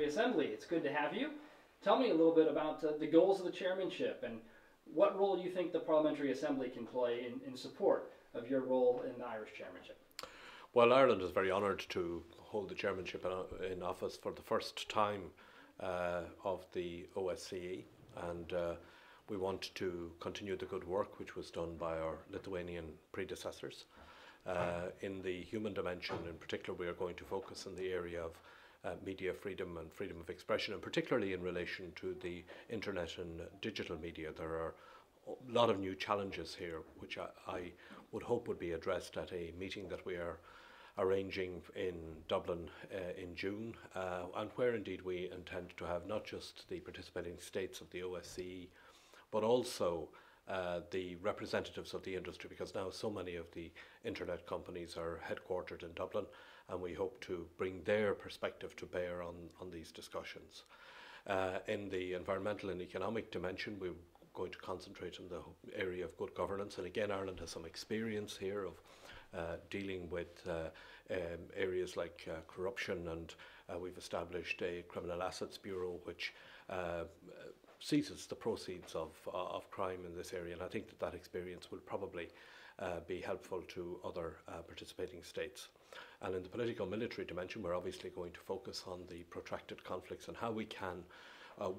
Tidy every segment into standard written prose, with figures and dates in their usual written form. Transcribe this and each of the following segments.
Assembly. It's good to have you. Tell me a little bit about the goals of the chairmanship and what role you think the Parliamentary Assembly can play in support of your role in the Irish chairmanship. Well, Ireland is very honoured to hold the chairmanship in office for the first time of the OSCE, and we want to continue the good work which was done by our Lithuanian predecessors. In the human dimension in particular, we are going to focus on the area of media freedom and freedom of expression, and particularly in relation to the internet and digital media. There are a lot of new challenges here which I would hope would be addressed at a meeting that we are arranging in Dublin in June, and where indeed we intend to have not just the participating states of the OSCE but also the representatives of the industry, because now so many of the internet companies are headquartered in Dublin, and we hope to bring their perspective to bear on these discussions. In the environmental and economic dimension, we're going to concentrate on the area of good governance, and again Ireland has some experience here of dealing with areas like corruption, and we've established a Criminal Assets Bureau which seizes the proceeds of crime in this area, and I think that experience will probably be helpful to other participating states. And in the political military dimension, we're obviously going to focus on the protracted conflicts and how we can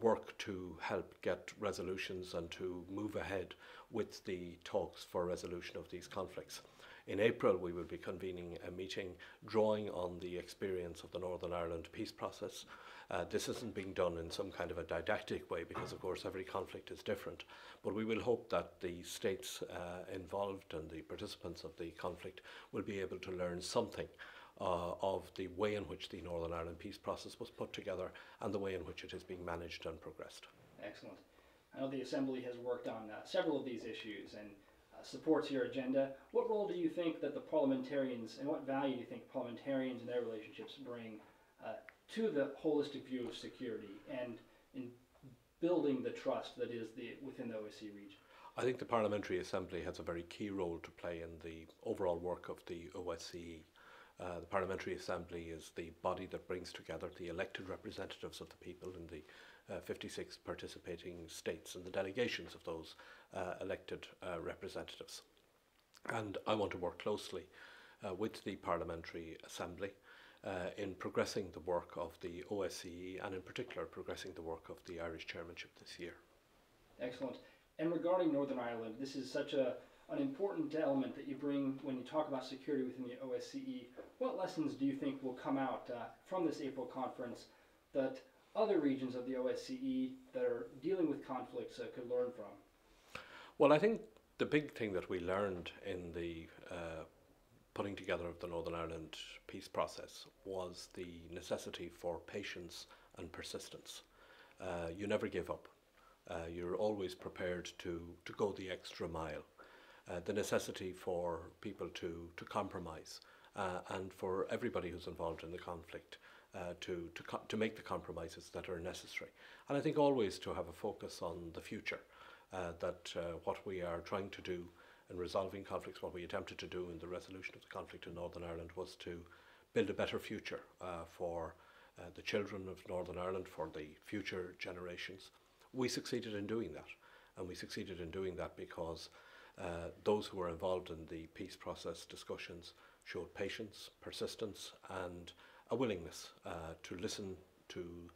work to help get resolutions and to move ahead with the talks for resolution of these conflicts. In April, we will be convening a meeting drawing on the experience of the Northern Ireland peace process. This isn't being done in some kind of a didactic way because, of course, every conflict is different. But we will hope that the states involved and the participants of the conflict will be able to learn something of the way in which the Northern Ireland peace process was put together and the way in which it is being managed and progressed. Excellent. I know the Assembly has worked on several of these issues and supports your agenda. What role do you think that the parliamentarians, and what value do you think parliamentarians and their relationships bring to the holistic view of security and in building the trust that is within the OSCE region? I think the Parliamentary Assembly has a very key role to play in the overall work of the OSCE. The Parliamentary Assembly is the body that brings together the elected representatives of the people in the 56 participating states and the delegations of those elected representatives. And I want to work closely with the Parliamentary Assembly in progressing the work of the OSCE and in particular progressing the work of the Irish chairmanship this year. Excellent. And regarding Northern Ireland, this is such an important element that you bring when you talk about security within the OSCE. What lessons do you think will come out from this April conference that other regions of the OSCE that are dealing with conflicts could learn from? Well, I think the big thing that we learned in the putting together of the Northern Ireland peace process was the necessity for patience and persistence. You never give up. You're always prepared to go the extra mile. The necessity for people to compromise and for everybody who's involved in the conflict to make the compromises that are necessary. And I think always to have a focus on the future, that what we are trying to do in resolving conflicts, what we attempted to do in the resolution of the conflict in Northern Ireland was to build a better future for the children of Northern Ireland, for the future generations. We succeeded in doing that, and we succeeded in doing that because those who were involved in the peace process discussions showed patience, persistence, and a willingness to listen to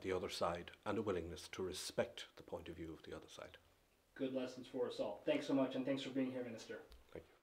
the other side and a willingness to respect the point of view of the other side. Good lessons for us all. Thanks so much, and thanks for being here, Minister. Thank you.